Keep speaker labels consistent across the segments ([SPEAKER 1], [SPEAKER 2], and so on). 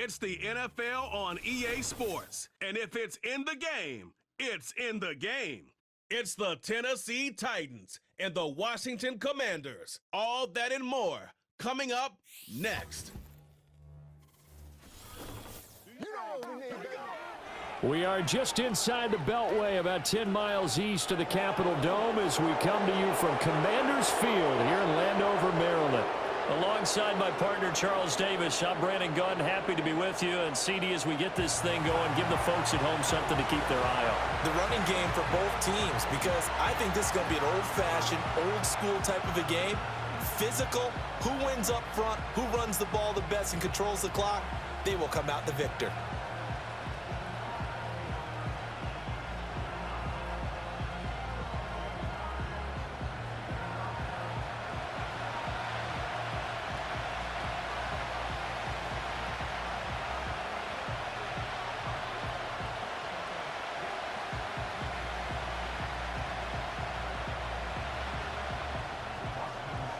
[SPEAKER 1] It's the NFL on EA Sports. And if it's in the game, it's in the game. It's the Tennessee Titans and the Washington Commanders. All that and more coming up next.
[SPEAKER 2] We are just inside the Beltway, about 10 miles east of the Capitol Dome, as we come to you from Commanders Field here in Landover, Maryland.
[SPEAKER 3] Alongside my partner, Charles Davis, I'm Brandon Gunn, happy to be with you. And CD, as we get this thing going, give the folks at home something to keep their eye on.
[SPEAKER 4] The running game for both teams, because I think this is going to be an old-fashioned, old-school type of a game. Physical, who wins up front, who runs the ball the best and controls the clock, they will come out the victor.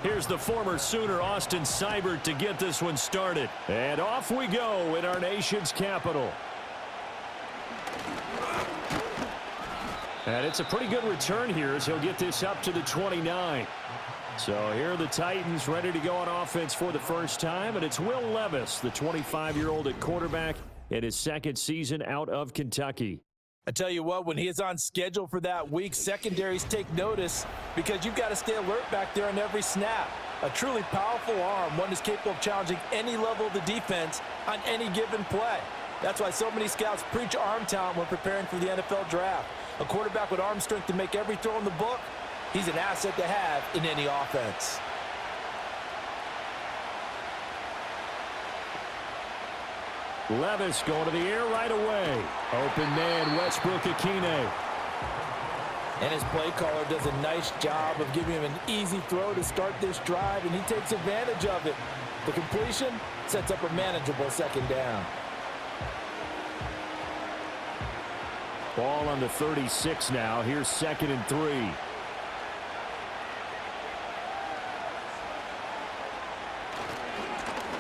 [SPEAKER 3] Here's the former Sooner, Austin Seibert, to get this one started.
[SPEAKER 2] And off we go in our nation's capital. And it's a pretty good return here as he'll get this up to the 29. So here are the Titans ready to go on offense for the first time. And it's Will Levis, the 25-year-old at quarterback, in his second season out of Kentucky.
[SPEAKER 4] I tell you what, when he is on schedule for that week, secondaries take notice because you've got to stay alert back there on every snap. A truly powerful arm, one that's capable of challenging any level of the defense on any given play. That's why so many scouts preach arm talent when preparing for the NFL draft. A quarterback with arm strength to make every throw in the book, he's an asset to have in any offense.
[SPEAKER 2] Levis going to the air right away. Open man, Westbrook-Ikhine.
[SPEAKER 4] And his play caller does a nice job of giving him an easy throw to start this drive, and he takes advantage of it. The completion sets up a manageable second down.
[SPEAKER 2] Ball on the 36 now. Here's 2nd and 3.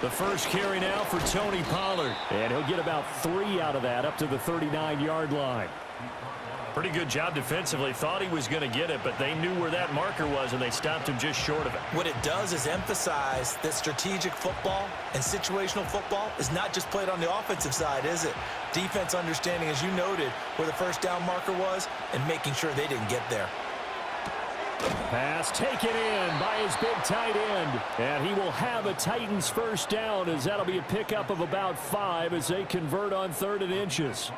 [SPEAKER 3] The first carry now for Tony Pollard.
[SPEAKER 2] And he'll get about 3 out of that, up to the 39-yard line.
[SPEAKER 3] Pretty good job defensively. Thought he was going to get it, but they knew where that marker was, and they stopped him just short of it.
[SPEAKER 4] What it does is emphasize that strategic football and situational football is not just played on the offensive side, is it? Defense understanding, as you noted, where the first down marker was and making sure they didn't get there.
[SPEAKER 2] Pass taken in by his big tight end. And he will have a Titans first down, as that'll be a pickup of about 5 as they convert on 3rd and inches.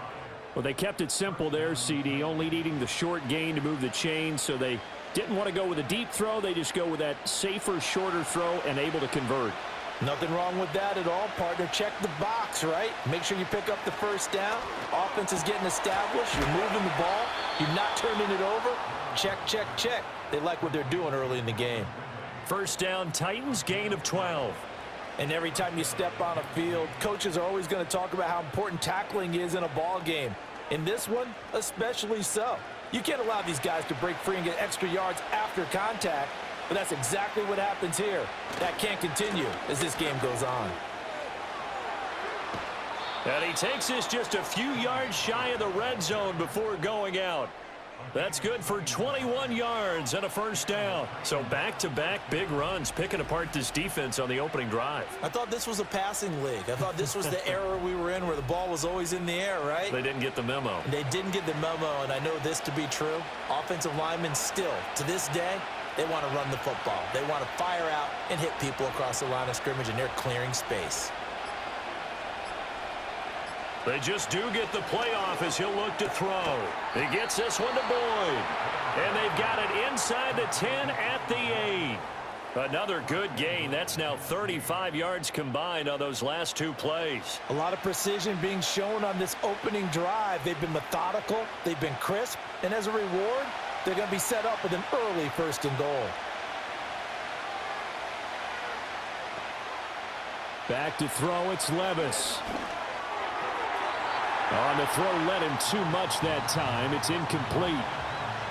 [SPEAKER 2] Well, they kept it simple there, CD, only needing the short gain to move the chain, so they didn't want to go with a deep throw. They just go with that safer, shorter throw and able to convert.
[SPEAKER 4] Nothing wrong with that at all, partner. Check the box, right? Make sure you pick up the first down. Offense is getting established. You're moving the ball. You're not turning it over. Check, check, check. They like what they're doing early in the game.
[SPEAKER 3] First down, Titans, gain of 12.
[SPEAKER 4] And every time you step on a field, coaches are always going to talk about how important tackling is in a ball game. In this one, especially so. You can't allow these guys to break free and get extra yards after contact, but that's exactly what happens here. That can't continue as this game goes on.
[SPEAKER 3] And he takes this just a few yards shy of the red zone before going out. That's good for 21 yards and a first down. So back-to-back big runs, picking apart this defense on the opening drive.
[SPEAKER 4] I thought this was a passing league. I thought this was the era we were in where the ball was always in the air, right?
[SPEAKER 3] They didn't get the memo.
[SPEAKER 4] They didn't get the memo, and I know this to be true. Offensive linemen still, to this day, they want to run the football. They want to fire out and hit people across the line of scrimmage, and they're clearing space.
[SPEAKER 3] They just do get the playoff as he'll look to throw. He gets this one to Boyd. And they've got it inside the 10 at the 8. Another good gain. That's now 35 yards combined on those last 2 plays.
[SPEAKER 4] A lot of precision being shown on this opening drive. They've been methodical. They've been crisp. And as a reward, they're going to be set up with an early 1st and goal.
[SPEAKER 2] Back to throw, it's Levis. On the throw, led him too much that time. It's incomplete.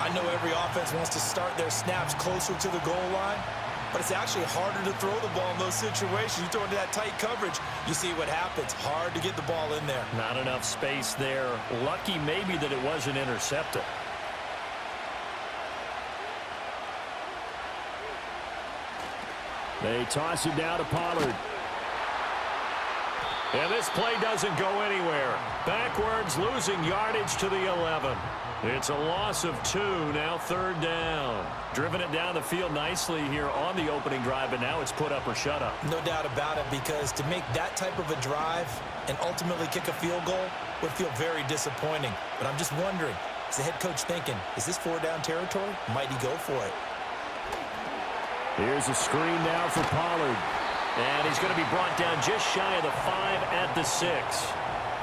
[SPEAKER 4] I know every offense wants to start their snaps closer to the goal line, but it's actually harder to throw the ball in those situations. You throw into that tight coverage, you see what happens. Hard to get the ball in there.
[SPEAKER 3] Not enough space there. Lucky maybe that it wasn't intercepted.
[SPEAKER 2] They toss it down to Pollard.
[SPEAKER 3] And this play doesn't go anywhere. Backwards, losing yardage to the 11. It's a loss of 2, now 3rd down. Driven it down the field nicely here on the opening drive, but now it's put up or shut up.
[SPEAKER 4] No doubt about it, because to make that type of a drive and ultimately kick a field goal would feel very disappointing. But I'm just wondering, is the head coach thinking, is this 4-down territory? Might he go for it?
[SPEAKER 2] Here's a screen now for Pollard.
[SPEAKER 3] And he's going to be brought down just shy of the 5 at the 6.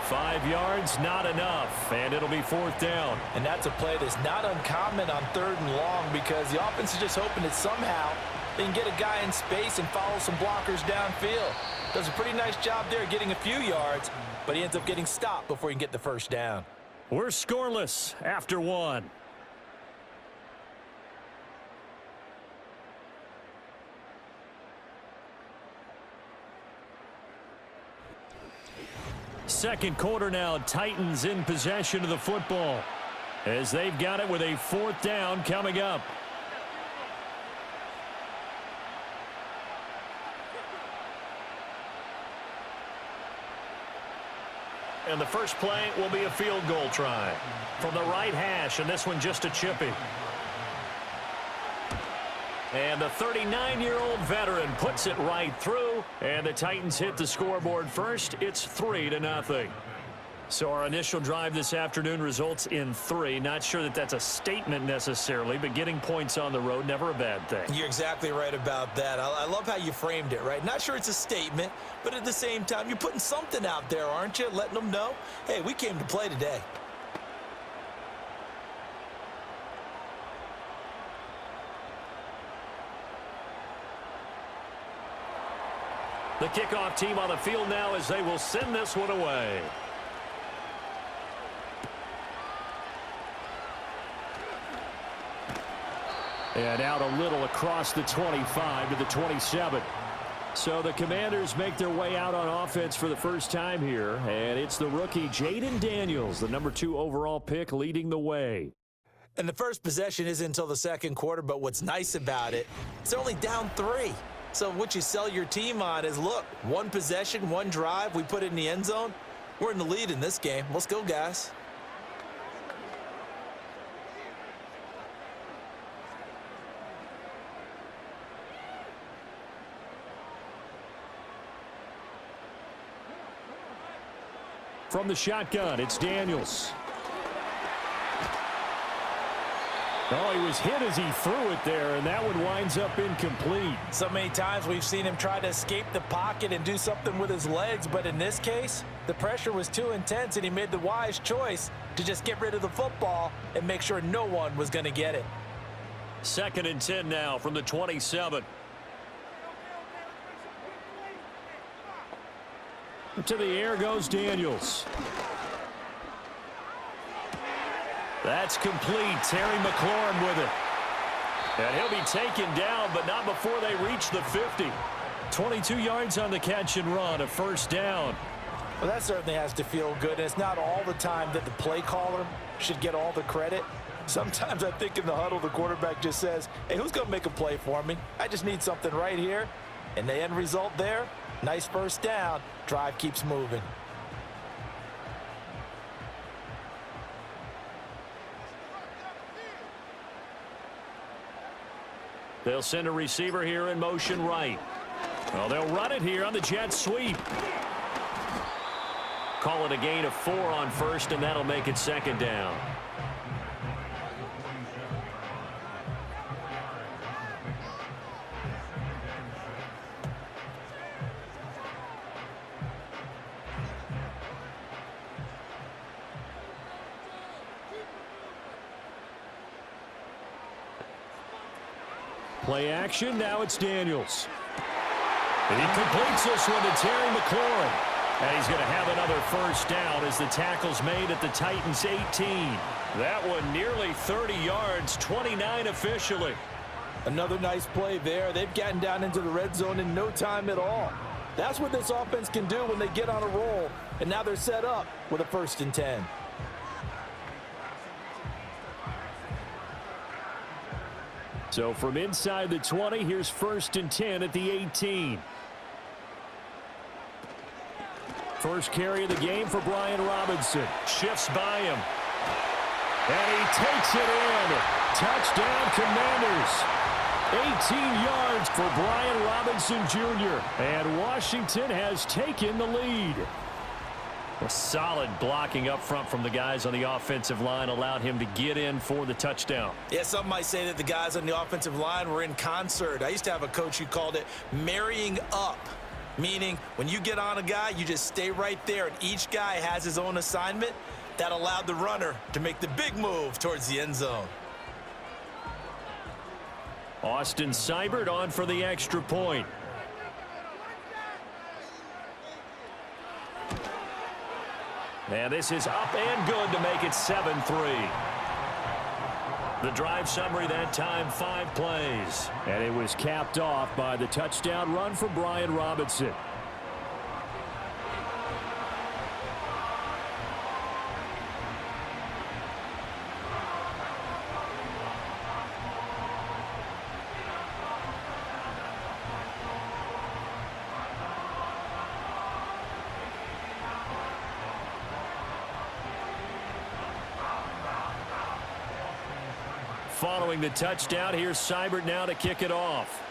[SPEAKER 3] 5 yards, not enough, and it'll be 4th down.
[SPEAKER 4] And that's a play that's not uncommon on 3rd and long, because the offense is just hoping that somehow they can get a guy in space and follow some blockers downfield. Does a pretty nice job there getting a few yards, but he ends up getting stopped before he can get the 1st down.
[SPEAKER 3] We're scoreless after 1. Second quarter now, Titans in possession of the football as they've got it with a 4th down coming up. And the first play will be a field goal try from the right hash, and this one just a chippy. And the 39-year-old veteran puts it right through, and the Titans hit the scoreboard first. It's 3-0. So our initial drive this afternoon results in 3. Not sure that that's a statement necessarily, but getting points on the road, never a bad thing.
[SPEAKER 4] You're exactly right about that. I love how you framed it, right? Not sure it's a statement, but at the same time, you're putting something out there, aren't you? Letting them know, hey, we came to play today.
[SPEAKER 3] The kickoff team on the field now as they will send this one away.
[SPEAKER 2] And out a little across the 25 to the 27. So the Commanders make their way out on offense for the first time here. And it's the rookie Jaden Daniels, the number 2 overall pick, leading the way.
[SPEAKER 4] And the first possession isn't until the second quarter, but what's nice about it, it's only down 3. So what you sell your team on is, look, 1 possession, 1 drive, we put it in the end zone. We're in the lead in this game. Let's go, guys.
[SPEAKER 2] From the shotgun, it's Daniels. Oh, he was hit as he threw it there, and that one winds up incomplete.
[SPEAKER 4] So many times we've seen him try to escape the pocket and do something with his legs, but in this case, the pressure was too intense, and he made the wise choice to just get rid of the football and make sure no one was going to get it.
[SPEAKER 3] 2nd and 10 now from the 27.
[SPEAKER 2] To the air goes Daniels.
[SPEAKER 3] That's complete. Terry McLaurin with it. And he'll be taken down, but not before they reach the 50. 22 yards on the catch and run, a 1st down.
[SPEAKER 4] Well, that certainly has to feel good. And it's not all the time that the play caller should get all the credit. Sometimes I think in the huddle, the quarterback just says, hey, who's going to make a play for me? I just need something right here. And the end result there, nice 1st down. Drive keeps moving.
[SPEAKER 3] They'll send a receiver here in motion right. Well, they'll run it here on the jet sweep. Call it a gain of 4 on 1st, and that'll make it 2nd down.
[SPEAKER 2] Play action, now it's Daniels. He completes this one to Terry McLaurin. And he's going to have another 1st down as the tackle's made at the Titans' 18.
[SPEAKER 3] That one nearly 30 yards, 29 officially.
[SPEAKER 4] Another nice play there. They've gotten down into the red zone in no time at all. That's what this offense can do when they get on a roll, and now they're set up with a 1st and 10.
[SPEAKER 2] So from inside the 20, here's 1st and 10 at the 18. First carry of the game for Brian Robinson.
[SPEAKER 3] Shifts by him.
[SPEAKER 2] And he takes it in. Touchdown, Commanders. 18 yards for Brian Robinson Jr. And Washington has taken the lead.
[SPEAKER 3] A solid blocking up front from the guys on the offensive line allowed him to get in for the touchdown.
[SPEAKER 4] Yeah, some might say that the guys on the offensive line were in concert. I used to have a coach who called it marrying up, meaning when you get on a guy, you just stay right there, and each guy has his own assignment. That allowed the runner to make the big move towards the end zone.
[SPEAKER 3] Austin Seibert on for the extra point. And this is up and good to make it 7-3. The drive summary that time, 5 plays.
[SPEAKER 2] And it was capped off by the touchdown run for Brian Robinson.
[SPEAKER 3] Following the touchdown, here's Seibert now to kick it off.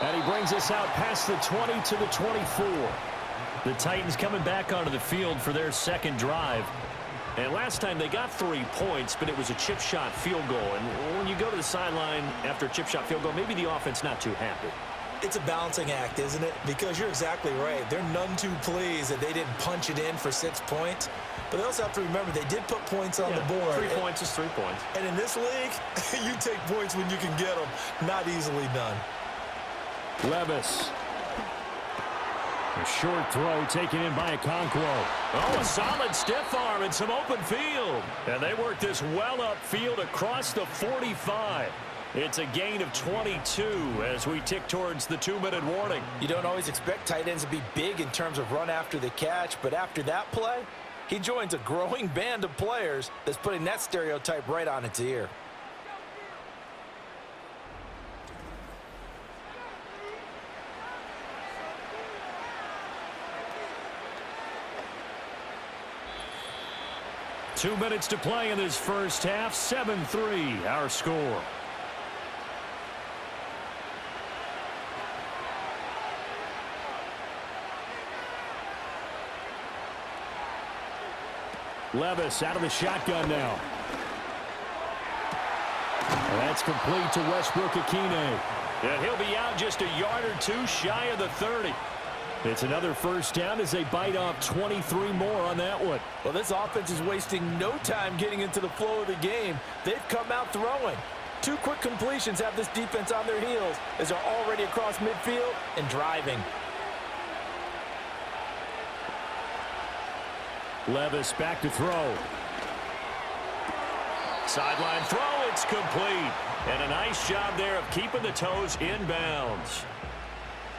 [SPEAKER 2] And he brings us out past the 20 to the 24.
[SPEAKER 3] The Titans coming back onto the field for their second drive. And last time they got 3 points, but it was a chip shot field goal. And when you go to the sideline after a chip shot field goal, maybe the offense not too happy.
[SPEAKER 4] It's a balancing act, isn't it? Because you're exactly right. They're none too pleased that they didn't punch it in for 6 points. But they also have to remember they did put points on the board.
[SPEAKER 3] 3 points is 3 points.
[SPEAKER 4] And in this league, you take points when you can get them. Not easily done.
[SPEAKER 2] Levis. A short throw taken in by Okonkwo.
[SPEAKER 3] Oh, a solid stiff arm and some open field. And they work this well upfield across the 45. It's a gain of 22 as we tick towards the 2-minute warning.
[SPEAKER 4] You don't always expect tight ends to be big in terms of run after the catch, but after that play, he joins a growing band of players that's putting that stereotype right on its ear.
[SPEAKER 3] Two minutes to play in this first half. 7-3, our score.
[SPEAKER 2] Levis out of the shotgun now. And that's complete to Westbrook-Ikhine.
[SPEAKER 3] And he'll be out just a yard or two shy of the 30.
[SPEAKER 2] It's another first down as they bite off 23 more on that one.
[SPEAKER 4] Well, this offense is wasting no time getting into the flow of the game. They've come out throwing. 2 quick completions have this defense on their heels as they're already across midfield and driving.
[SPEAKER 2] Levis back to throw.
[SPEAKER 3] Sideline throw, it's complete. And a nice job there of keeping the toes inbounds.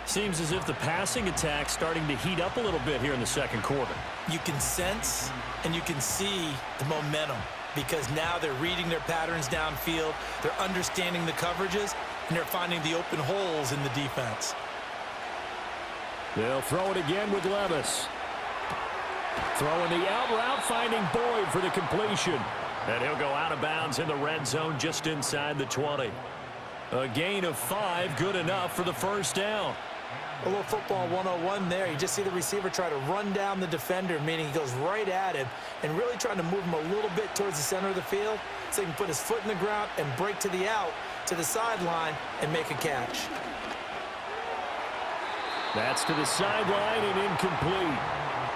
[SPEAKER 3] Seems as if the passing attack's starting to heat up a little bit here in the second quarter.
[SPEAKER 4] You can sense and you can see the momentum because now they're reading their patterns downfield, they're understanding the coverages, and they're finding the open holes in the defense.
[SPEAKER 2] They'll throw it again with Levis. Throwing the out route, finding Boyd for the completion.
[SPEAKER 3] And he'll go out of bounds in the red zone just inside the 20. A gain of 5, good enough for the first down.
[SPEAKER 4] A little football 101 there. You just see the receiver try to run down the defender, meaning he goes right at him and really trying to move him a little bit towards the center of the field so he can put his foot in the ground and break to the out, to the sideline, and make a catch.
[SPEAKER 2] That's to the sideline and incomplete.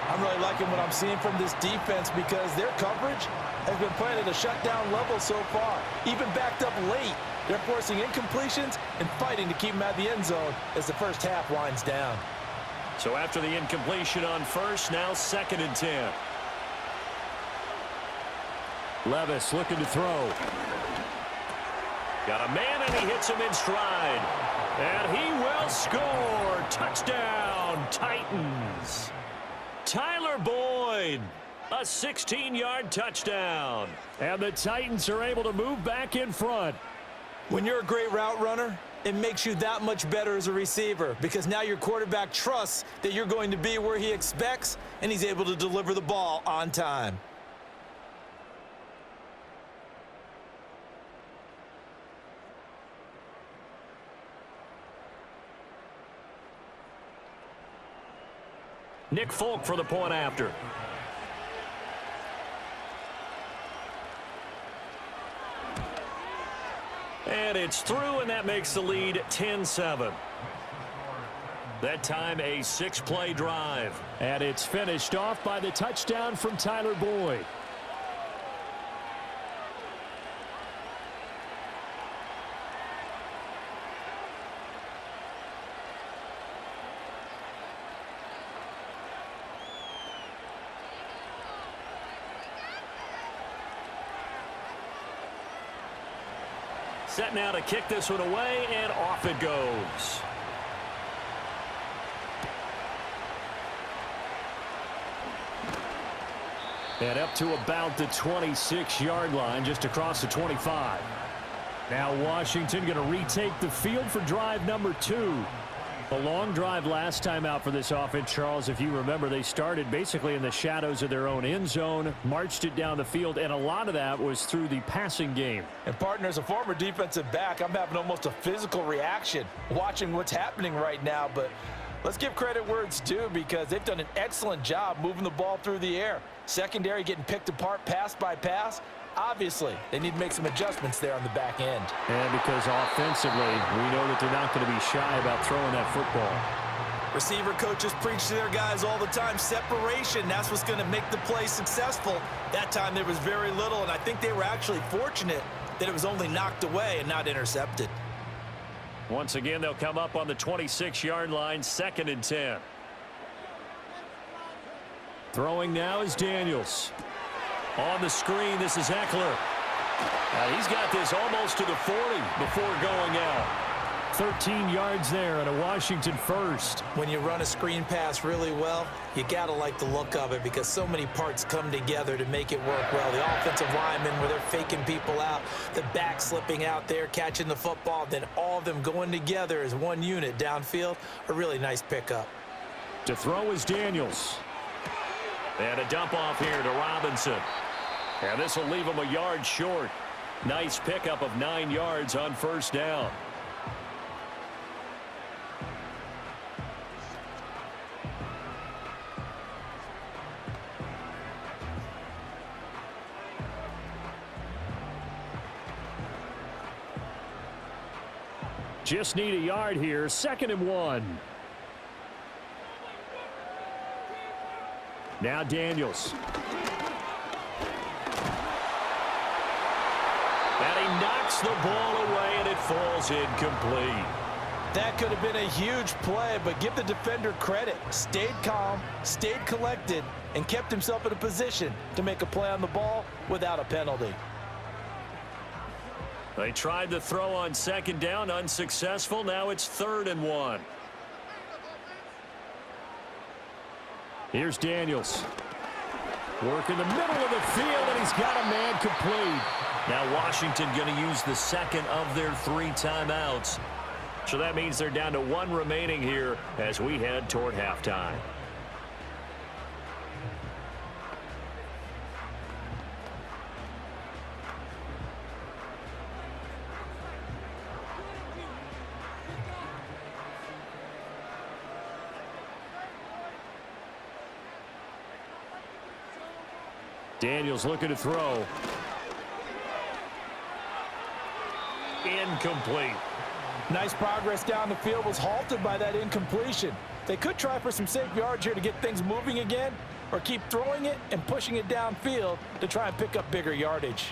[SPEAKER 4] I'm really liking what I'm seeing from this defense because their coverage has been playing at a shutdown level so far. Even backed up late, they're forcing incompletions and fighting to keep them at the end zone as the first half winds down.
[SPEAKER 3] So after the incompletion on first, now 2nd and 10.
[SPEAKER 2] Levis looking to throw.
[SPEAKER 3] Got a man, and he hits him in stride. And he will score. Touchdown, Titans. Tyler Boyd, a 16-yard touchdown.
[SPEAKER 2] And the Titans are able to move back in front.
[SPEAKER 4] When you're a great route runner, it makes you that much better as a receiver because now your quarterback trusts that you're going to be where he expects, and he's able to deliver the ball on time.
[SPEAKER 3] Nick Folk for the point after. And it's through, and that makes the lead 10-7. That time a 6-play drive.
[SPEAKER 2] And it's finished off by the touchdown from Tyler Boyd.
[SPEAKER 3] Set now to kick this one away, and off it goes.
[SPEAKER 2] And up to about the 26-yard line, just across the 25. Now Washington going to retake the field for drive number 2. A long drive last time out for this offense, Charles. If you remember, they started basically in the shadows of their own end zone, marched it down the field, and a lot of that was through the passing game.
[SPEAKER 4] And, partner, as a former defensive back, I'm having almost a physical reaction watching what's happening right now. But let's give credit where it's due because they've done an excellent job moving the ball through the air. Secondary getting picked apart pass by pass. Obviously, they need to make some adjustments there on the back end.
[SPEAKER 2] And because offensively, we know that they're not going to be shy about throwing that football.
[SPEAKER 4] Receiver coaches preach to their guys all the time. Separation, that's what's going to make the play successful. That time there was very little, and I think they were actually fortunate that it was only knocked away and not intercepted.
[SPEAKER 3] Once again, they'll come up on the 26-yard line, 2nd and 10.
[SPEAKER 2] Throwing now is Daniels.
[SPEAKER 3] On the screen, this is Eckler. He's got this almost to the 40 before going out.
[SPEAKER 2] 13 yards there and a Washington first.
[SPEAKER 4] When you run a screen pass really well, you got to like the look of it because so many parts come together to make it work well. The offensive linemen where they're faking people out, the back slipping out there, catching the football, then all of them going together as one unit downfield. A really nice pickup.
[SPEAKER 2] To throw is Daniels.
[SPEAKER 3] And a dump off here to Robinson. And this will leave him a yard short. Nice pickup of 9 yards on first down.
[SPEAKER 2] Just need a yard here. 2nd and 1. Now Daniels.
[SPEAKER 3] And he knocks the ball away, and it falls incomplete.
[SPEAKER 4] That could have been a huge play, but give the defender credit. Stayed calm, stayed collected, and kept himself in a position to make a play on the ball without a penalty.
[SPEAKER 3] They tried to throw on 2nd down, unsuccessful. Now it's 3rd and 1.
[SPEAKER 2] Here's Daniels. Work in the middle of the field, and he's got a man complete.
[SPEAKER 3] Now Washington going to use the 2nd of their 3 timeouts. So that means they're down to 1 remaining here as we head toward halftime.
[SPEAKER 2] Daniels looking to throw.
[SPEAKER 3] Incomplete.
[SPEAKER 4] Nice progress down the field, was halted by that incompletion. They could try for some safe yards here to get things moving again, or keep throwing it and pushing it downfield to try and pick up bigger yardage.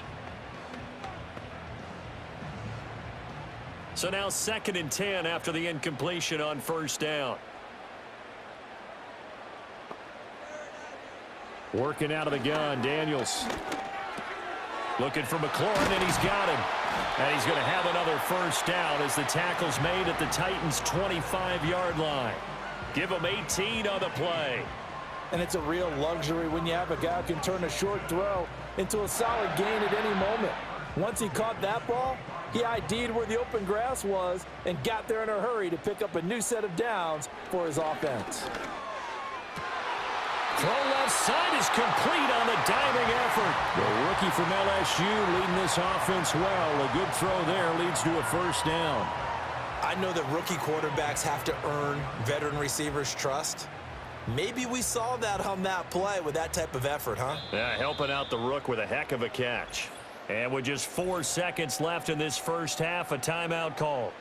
[SPEAKER 3] So now 2nd and 10 after the incompletion on first down.
[SPEAKER 2] Working out of the gun, Daniels. Looking for McLaurin, and he's got him. And he's going to have another first down as the tackle's made at the Titans' 25-yard line. Give him 18 on the play.
[SPEAKER 4] And it's a real luxury when you have a guy who can turn a short throw into a solid gain at any moment. Once he caught that ball, he ID'd where the open grass was and got there in a hurry to pick up a new set of downs for his offense.
[SPEAKER 2] Throw left side is complete on the diving effort. The rookie from LSU leading this offense well. A good throw there leads to a first down.
[SPEAKER 4] I know that rookie quarterbacks have to earn veteran receivers' trust. Maybe we saw that on that play with that type of effort, huh?
[SPEAKER 3] Yeah, helping out the rook with a heck of a catch. And with just 4 seconds left in this first half, a timeout call.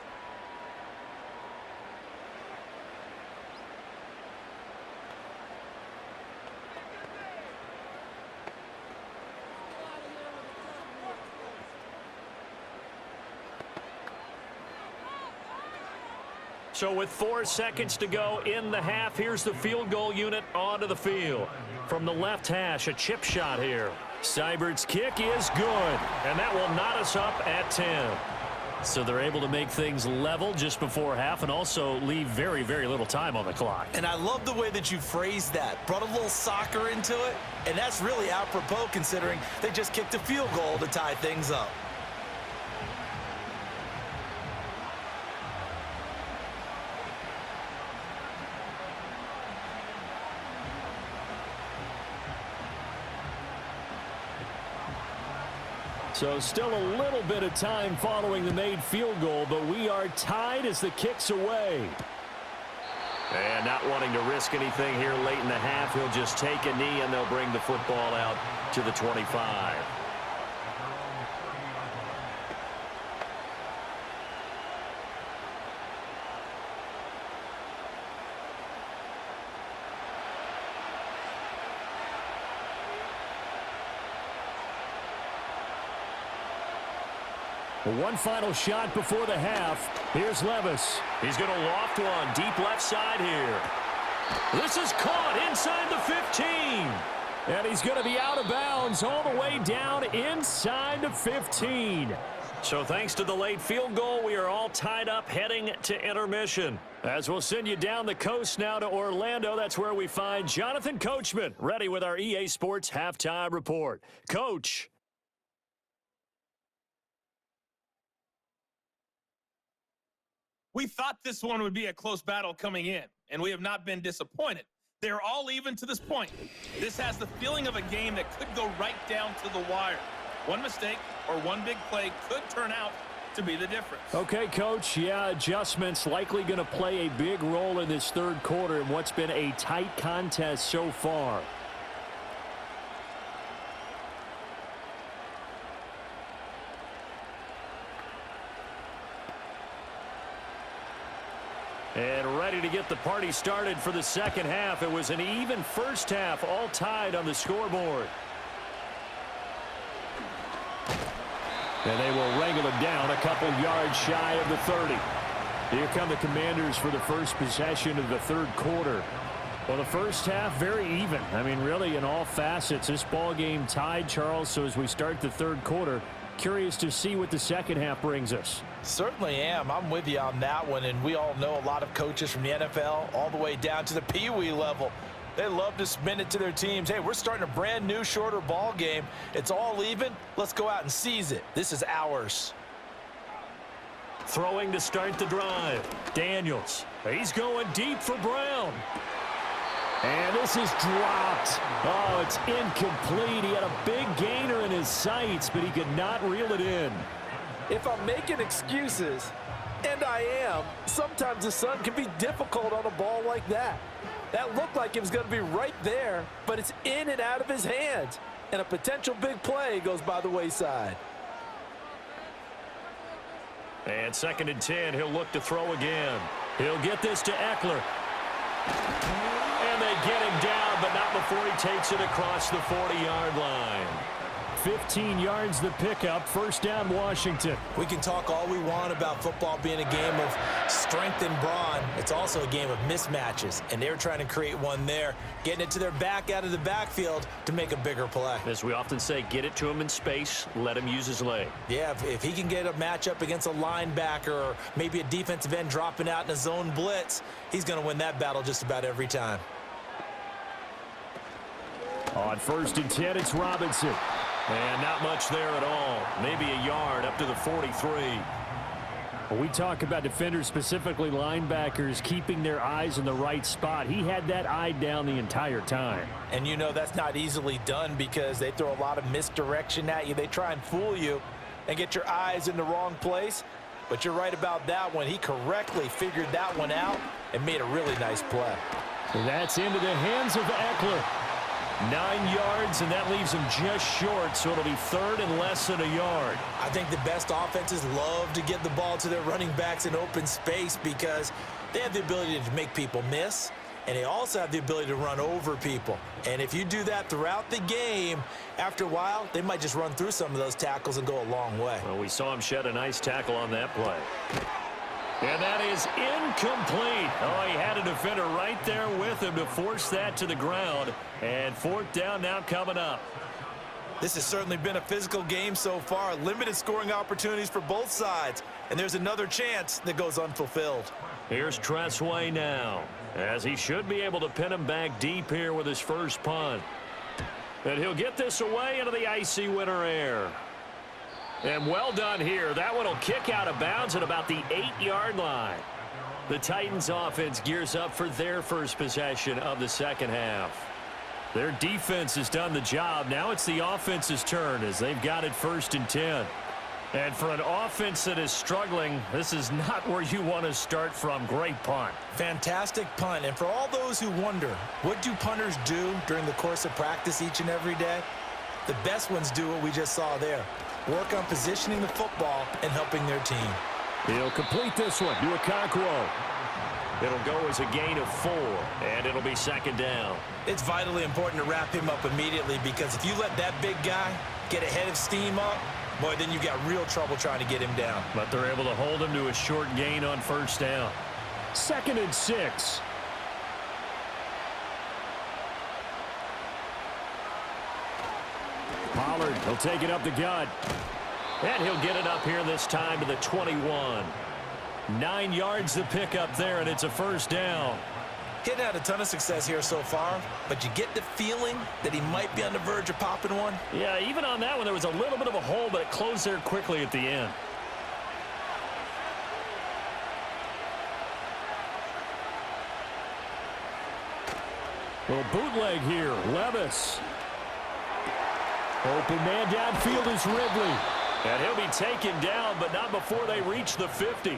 [SPEAKER 3] So with 4 seconds to go in the half, here's the field goal unit onto the field. From the left hash, a chip shot here. Seibert's kick is good, and that will knot us up at 10. So they're able to make things level just before half and also leave very, very little time on the clock.
[SPEAKER 4] And I love the way that you phrased that. Brought a little soccer into it, and that's really apropos considering they just kicked a field goal to tie things up.
[SPEAKER 2] So still a little bit of time following the made field goal, but we are tied as the kick's away.
[SPEAKER 3] And not wanting to risk anything here late in the half, he'll just take a knee and they'll bring the football out to the 25.
[SPEAKER 2] One final shot before the half. Here's Levis.
[SPEAKER 3] He's going to loft one deep left side here. This is caught inside the 15.
[SPEAKER 2] And he's going to be out of bounds all the way down inside the 15.
[SPEAKER 3] So thanks to the late field goal, we are all tied up heading to intermission.
[SPEAKER 2] As we'll send you down the coast now to Orlando, that's where we find Jonathan Coachman ready with our EA Sports Halftime Report. Coach.
[SPEAKER 5] We thought this one would be a close battle coming in, and we have not been disappointed. They're all even to this point. This has the feeling of a game that could go right down to the wire. One mistake or one big play could turn out to be the difference.
[SPEAKER 2] Okay, Coach. Yeah, adjustments likely going to play a big role in this third quarter in what's been a tight contest so far. And ready to get the party started for the second half. It was an even first half, all tied on the scoreboard. And they will wrangle him down a couple yards shy of the 30. Here come the Commanders for the first possession of the third quarter. Well, the first half, very even. I mean, really, in all facets, this ball game tied, Charles. So as we start the third quarter, curious to see what the second half brings us.
[SPEAKER 4] Certainly am. I'm with you on that one, and we all know a lot of coaches from the NFL all the way down to the Pee-wee level. They love to spin it to their teams. Hey, we're starting a brand new, shorter ball game. It's all even. Let's go out and seize it. This is ours.
[SPEAKER 2] Throwing to start the drive. Daniels. He's going deep for Brown. And this is dropped. Oh, it's incomplete. He had a big gainer in his sights, but he could not reel it in.
[SPEAKER 4] If I'm making excuses, and I am, sometimes the sun can be difficult on a ball like that. That looked like it was going to be right there, but it's in and out of his hands. And a potential big play goes by the wayside.
[SPEAKER 2] And 2nd and 10, he'll look to throw again. He'll get this to Eckler. And they get him down
[SPEAKER 3] but not before he takes it across the 40-yard line.
[SPEAKER 2] 15 yards the pickup. First down, Washington.
[SPEAKER 4] We can talk all we want about football being a game of strength and brawn. It's also a game of mismatches, and they're trying to create one there, getting it to their back out of the backfield to make a bigger play.
[SPEAKER 3] As we often say, get it to him in space, let him use his leg.
[SPEAKER 4] Yeah, if he can get a matchup against a linebacker or maybe a defensive end dropping out in a zone blitz, he's going to win that battle just about every time.
[SPEAKER 2] On 1st and 10, it's Robinson.
[SPEAKER 3] And not much there at all. Maybe a yard up to the 43.
[SPEAKER 2] When we talk about defenders, specifically linebackers, keeping their eyes in the right spot, he had that eye down the entire time.
[SPEAKER 4] And you know that's not easily done because they throw a lot of misdirection at you. They try and fool you and get your eyes in the wrong place. But you're right about that one. He correctly figured that one out and made a really nice play.
[SPEAKER 2] And that's into the hands of Eckler.
[SPEAKER 3] 9 yards, and that leaves him just short, so it'll be 3rd and less than a yard.
[SPEAKER 4] I think the best offenses love to get the ball to their running backs in open space because they have the ability to make people miss, and they also have the ability to run over people. And if you do that throughout the game, after a while, they might just run through some of those tackles and go a long way.
[SPEAKER 3] Well, we saw him shed a nice tackle on that play. And that is incomplete. Oh, he had a defender right there with him to force that to the ground. And 4th down now coming up.
[SPEAKER 4] This has certainly been a physical game so far. Limited scoring opportunities for both sides. And there's another chance that goes unfulfilled.
[SPEAKER 3] Here's Tressway now, as he should be able to pin him back deep here with his first punt. And he'll get this away into the icy winter air. And well done here. That one will kick out of bounds at about the 8-yard line. The Titans offense gears up for their first possession of the second half. Their defense has done the job. Now it's the offense's turn as they've got it 1st and 10. And for an offense that is struggling, this is not where you want to start from. Great punt.
[SPEAKER 4] Fantastic punt. And for all those who wonder, what do punters do during the course of practice each and every day? The best ones do what we just saw there. Work on positioning the football and helping their team.
[SPEAKER 2] He'll complete this one to Okonkwo.
[SPEAKER 3] It'll go as a gain of 4, and it'll be 2nd down.
[SPEAKER 4] It's vitally important to wrap him up immediately because if you let that big guy get ahead of steam up, boy, then you've got real trouble trying to get him down.
[SPEAKER 3] But they're able to hold him to a short gain on 1st down.
[SPEAKER 2] 2nd and 6. Pollard, he'll take it up the gut.
[SPEAKER 3] And he'll get it up here this time to the 21. 9 yards to pick up there, and it's a 1st down.
[SPEAKER 4] Hitting had a ton of success here so far, but you get the feeling that he might be on the verge of popping one.
[SPEAKER 3] Yeah, even on that one, there was a little bit of a hole, but it closed there quickly at the end.
[SPEAKER 2] Little bootleg here. Levis. Open man downfield is Ridley.
[SPEAKER 3] And he'll be taken down, but not before they reach the 50.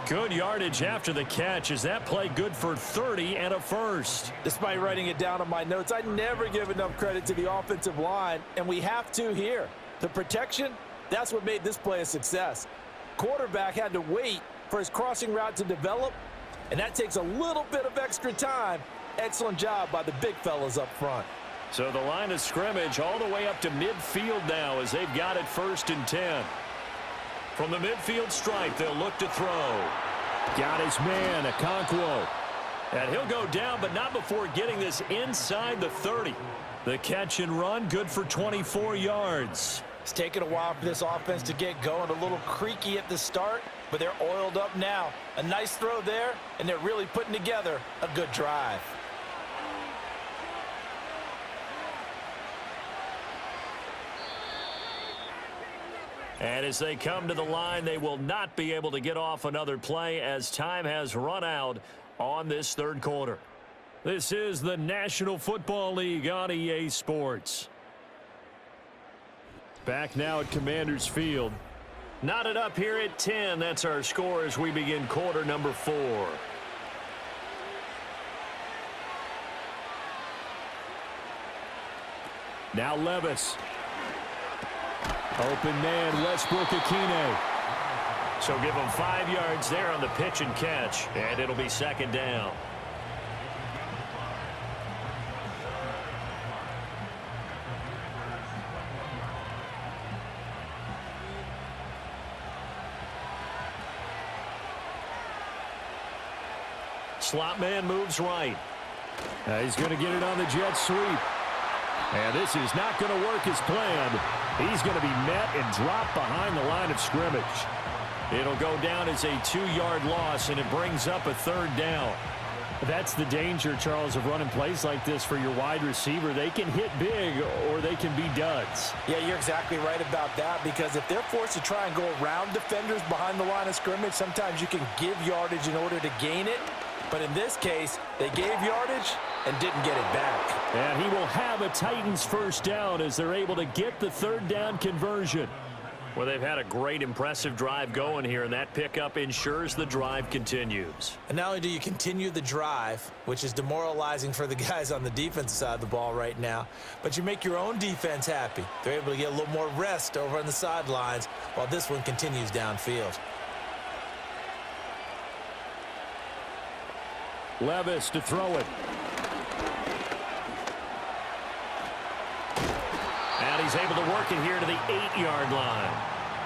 [SPEAKER 3] Good yardage after the catch. Is that play good for 30 and a 1st?
[SPEAKER 4] Despite writing it down on my notes, I never give enough credit to the offensive line, and we have to here. The protection, that's what made this play a success. Quarterback had to wait for his crossing route to develop, and that takes a little bit of extra time. Excellent job by the big fellas up front.
[SPEAKER 3] So the line of scrimmage all the way up to midfield now as they've got it 1st and 10. From the midfield stripe, they'll look to throw.
[SPEAKER 2] Got his man, Okonkwo.
[SPEAKER 3] And he'll go down, but not before getting this inside the 30. The catch and run, good for 24 yards.
[SPEAKER 4] It's taken a while for this offense to get going. A little creaky at the start, but they're oiled up now. A nice throw there, and they're really putting together a good drive.
[SPEAKER 3] And as they come to the line, they will not be able to get off another play as time has run out on this 3rd quarter. This is the National Football League on EA Sports.
[SPEAKER 2] Back now at Commanders Field.
[SPEAKER 3] Knotted up here at 10. That's our score as we begin quarter number 4.
[SPEAKER 2] Now Levis. Open man, Westbrook-Akine.
[SPEAKER 3] So give them 5 yards there on the pitch and catch, and it'll be 2nd down. slot man moves right.
[SPEAKER 2] He's going to get it on the jet sweep. And this is not going to work as planned. He's going to be met and dropped behind the line of scrimmage. It'll go down as a 2-yard loss, and it brings up a 3rd down. That's the danger, Charles, of running plays like this for your wide receiver. They can hit big or they can be duds.
[SPEAKER 4] Yeah, you're exactly right about that, because if they're forced to try and go around defenders behind the line of scrimmage, sometimes you can give yardage in order to gain it. But in this case, they gave yardage and didn't get it back.
[SPEAKER 2] And he will have a Titans 1st down as they're able to get the 3rd down conversion.
[SPEAKER 3] Well, they've had a great, impressive drive going here, and that pickup ensures the drive continues.
[SPEAKER 4] And not only do you continue the drive, which is demoralizing for the guys on the defensive side of the ball right now, but you make your own defense happy. They're able to get a little more rest over on the sidelines while this one continues downfield.
[SPEAKER 2] Levis to throw it.
[SPEAKER 3] And he's able to work it here to the 8-yard line.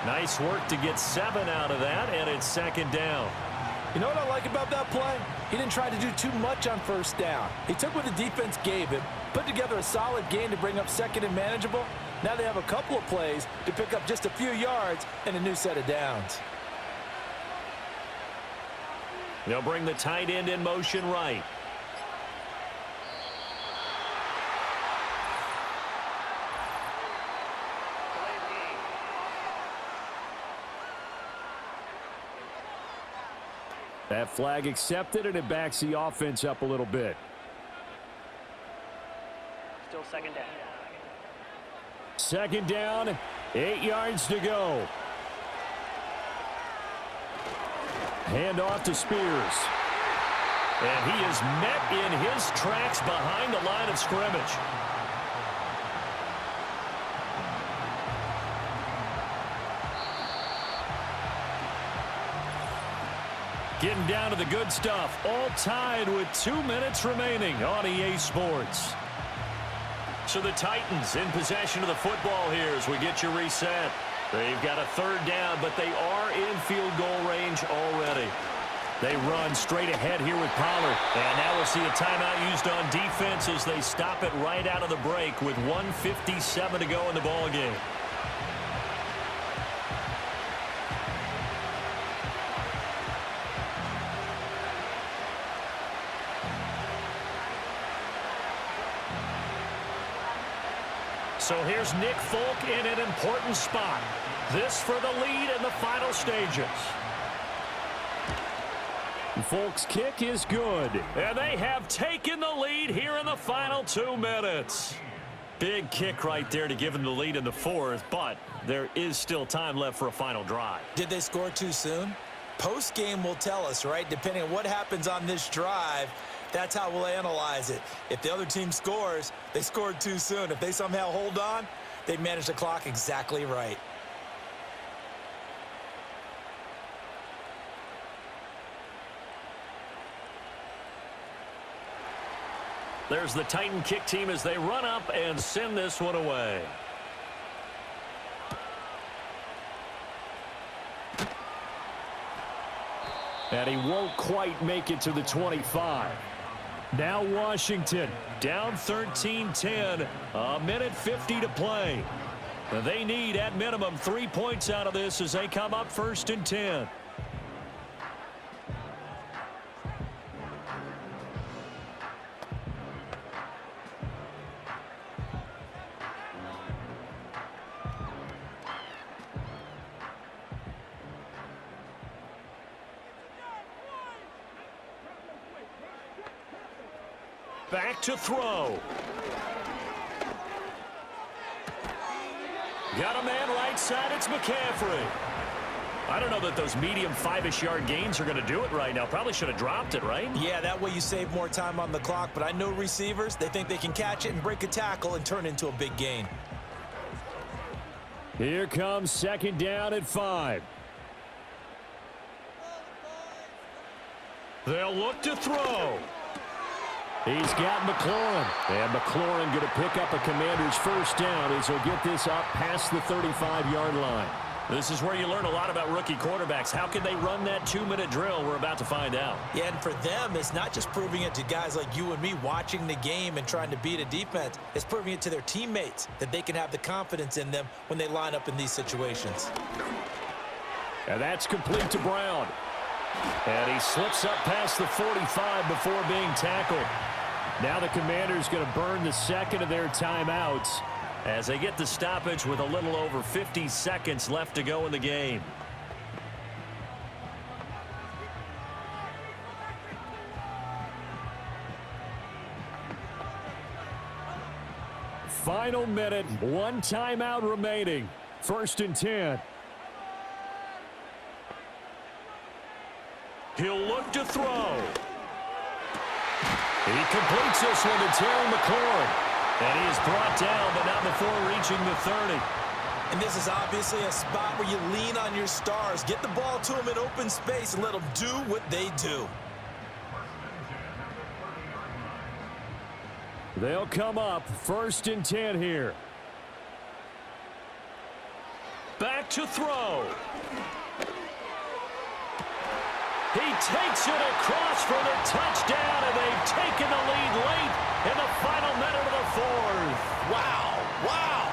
[SPEAKER 3] Nice work to get 7 out of that, and it's 2nd down.
[SPEAKER 4] You know what I like about that play? He didn't try to do too much on 1st down. He took what the defense gave him, put together a solid game to bring up 2nd and manageable. Now they have a couple of plays to pick up just a few yards and a new set of downs.
[SPEAKER 3] They'll bring the tight end in motion right.
[SPEAKER 2] That flag accepted, and it backs the offense up a little bit.
[SPEAKER 6] Still 2nd down.
[SPEAKER 2] 2nd down, 8 yards to go. Hand off to Spears.
[SPEAKER 3] And he is met in his tracks behind the line of scrimmage. Getting down to the good stuff. All tied with 2 minutes remaining on EA Sports. So the Titans in possession of the football here as we get you reset. They've got a 3rd down, but they are in field goal range already. They run straight ahead here with Pollard. And now we'll see a timeout used on defense as they stop it right out of the break with 1:57 to go in the ballgame. So here's Nick Folk in an important spot. This for the lead in the final stages.
[SPEAKER 2] Folk's kick is good.
[SPEAKER 3] And they have taken the lead here in the final 2 minutes. Big kick right there to give them the lead in the 4th, but there is still time left for a final drive.
[SPEAKER 4] Did they score too soon? Post-game will tell us, right? Depending on what happens on this drive, that's how we'll analyze it. If the other team scores, they scored too soon. If they somehow hold on, they managed the clock exactly right.
[SPEAKER 3] There's the Titan kick team as they run up and send this one away.
[SPEAKER 2] And he won't quite make it to the 25. Now Washington down 13-10, a minute 50 to play. They need at minimum 3 points out of this as they come up 1st and 10.
[SPEAKER 3] Back to throw. Got a man right side. It's McCaffrey. I don't know that those medium 5-ish yard gains are going to do it right now. Probably should have dropped it, right?
[SPEAKER 4] Yeah, that way you save more time on the clock. But I know receivers, they think they can catch it and break a tackle and turn it into a big gain.
[SPEAKER 2] Here comes 2nd down at 5.
[SPEAKER 3] They'll look to throw.
[SPEAKER 2] He's got McLaurin. And McLaurin going to pick up a Commander's 1st down as he'll get this up past the 35-yard line.
[SPEAKER 3] This is where you learn a lot about rookie quarterbacks. How can they run that 2-minute drill? We're about to find out.
[SPEAKER 4] Yeah, and for them, it's not just proving it to guys like you and me watching the game and trying to beat a defense. It's proving it to their teammates that they can have the confidence in them when they line up in these situations.
[SPEAKER 2] And that's complete to Brown. And he slips up past the 45 before being tackled. Now the Commanders going to burn the second of their timeouts
[SPEAKER 3] as they get the stoppage with a little over 50 seconds left to go in the game.
[SPEAKER 2] Final minute, 1 timeout remaining. 1st and 10.
[SPEAKER 3] He'll look to throw. He completes this one to Terry McLaurin. And he is brought down, but not before reaching the 30.
[SPEAKER 4] And this is obviously a spot where you lean on your stars. Get the ball to them in open space and let them do what they do.
[SPEAKER 2] They'll come up 1st and 10 here.
[SPEAKER 3] Back to throw. He takes it across for the touchdown, and they've taken the lead late in the final minute of the 4th.
[SPEAKER 4] Wow, wow.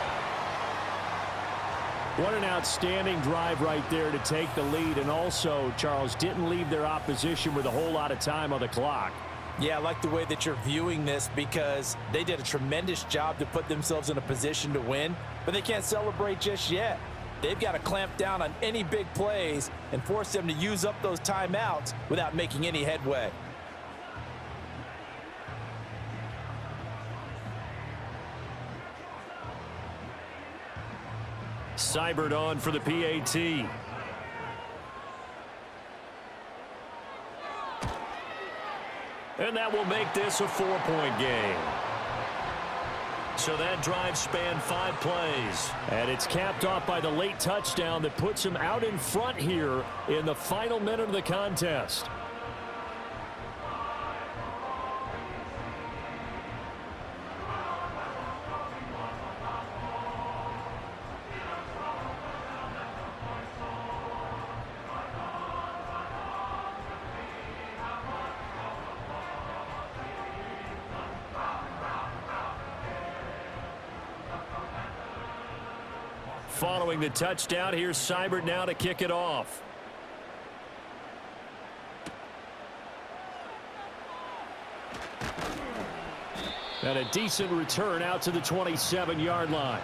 [SPEAKER 2] What an outstanding drive right there to take the lead, and also, Charles, didn't leave their opposition with a whole lot of time on the clock.
[SPEAKER 4] Yeah, I like the way that you're viewing this because they did a tremendous job to put themselves in a position to win, but they can't celebrate just yet. They've got to clamp down on any big plays and force them to use up those timeouts without making any headway.
[SPEAKER 3] Seibert on for the PAT. And that will make this a 4-point game. So that drive spanned 5 plays.
[SPEAKER 2] And it's capped off by the late touchdown that puts him out in front here in the final minute of the contest.
[SPEAKER 3] Following the touchdown, here's Seibert now to kick it off.
[SPEAKER 2] And a decent return out to the 27-yard line.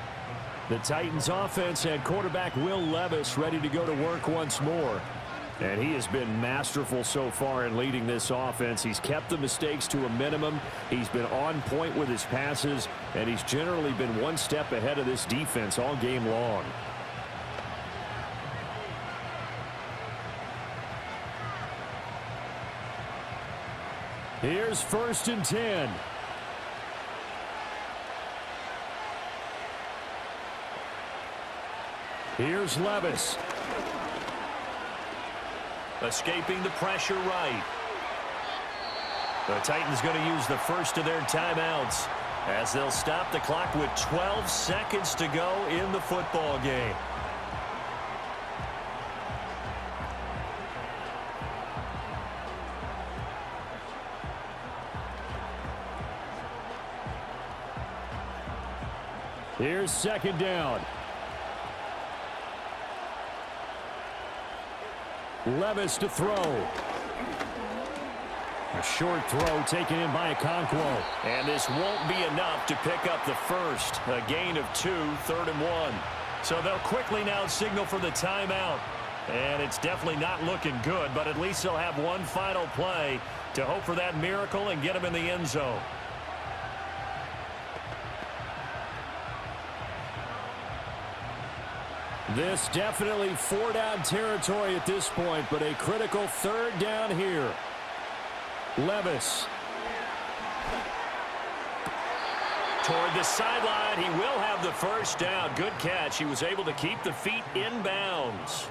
[SPEAKER 2] The Titans offense had quarterback Will Levis ready to go to work once more. And he has been masterful so far in leading this offense. He's kept the mistakes to a minimum. He's been on point with his passes, and he's generally been one step ahead of this defense all game long. Here's 1st and 10. Here's Levis.
[SPEAKER 3] Escaping the pressure right. The Titans going to use the first of their timeouts as they'll stop the clock with 12 seconds to go in the football game.
[SPEAKER 2] Here's 2nd down. Levis to throw. A short throw taken in by Okonkwo.
[SPEAKER 3] And this won't be enough to pick up the first. A gain of 2, 3rd and 1. So they'll quickly now signal for the timeout. And it's definitely not looking good, but at least they'll have one final play to hope for that miracle and get them in the end zone.
[SPEAKER 2] This definitely 4-down territory at this point, but a critical 3rd down here. Levis.
[SPEAKER 3] Toward the sideline, he will have the first down. Good catch. He was able to keep the feet in bounds.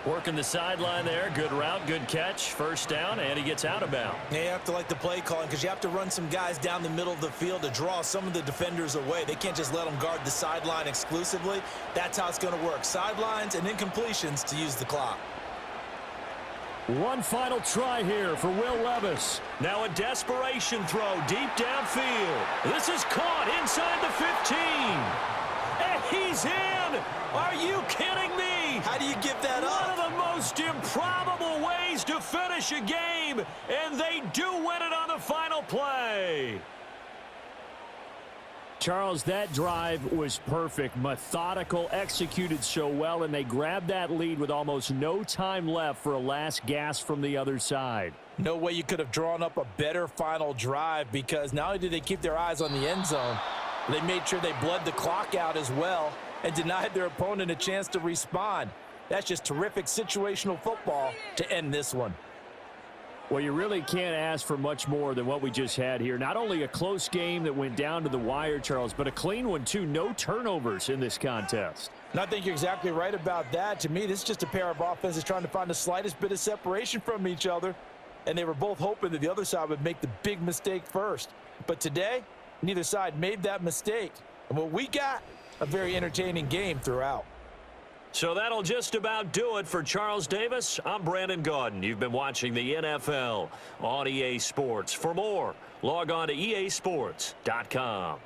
[SPEAKER 3] Working the sideline there. Good route, good catch. First down, and he gets out of bounds.
[SPEAKER 4] Yeah, you have to like the play calling because you have to run some guys down the middle of the field to draw some of the defenders away. They can't just let them guard the sideline exclusively. That's how it's going to work. Sidelines and incompletions to use the clock.
[SPEAKER 2] One final try here for Will Levis.
[SPEAKER 3] Now a desperation throw deep downfield. This is caught inside the 15. And he's in. Are you kidding me?
[SPEAKER 4] How do you give that up?
[SPEAKER 3] One of the most improbable ways to finish a game, and they do win it on the final play.
[SPEAKER 2] Charles, that drive was perfect, methodical, executed so well, and they grabbed that lead with almost no time left for a last gasp from the other side.
[SPEAKER 4] No way you could have drawn up a better final drive because not only did they keep their eyes on the end zone, they made sure they bled the clock out as well and denied their opponent a chance to respond. That's just terrific situational football to end this one.
[SPEAKER 2] Well, you really can't ask for much more than what we just had here. Not only a close game that went down to the wire, Charles, but a clean one, too. No turnovers in this contest.
[SPEAKER 4] And I think you're exactly right about that. To me, this is just a pair of offenses trying to find the slightest bit of separation from each other, and they were both hoping that the other side would make the big mistake first. But today, neither side made that mistake. And what we got, a very entertaining game throughout.
[SPEAKER 3] So that'll just about do it for Charles Davis. I'm Brandon Gaudin. You've been watching the NFL on EA Sports. For more, log on to easports.com.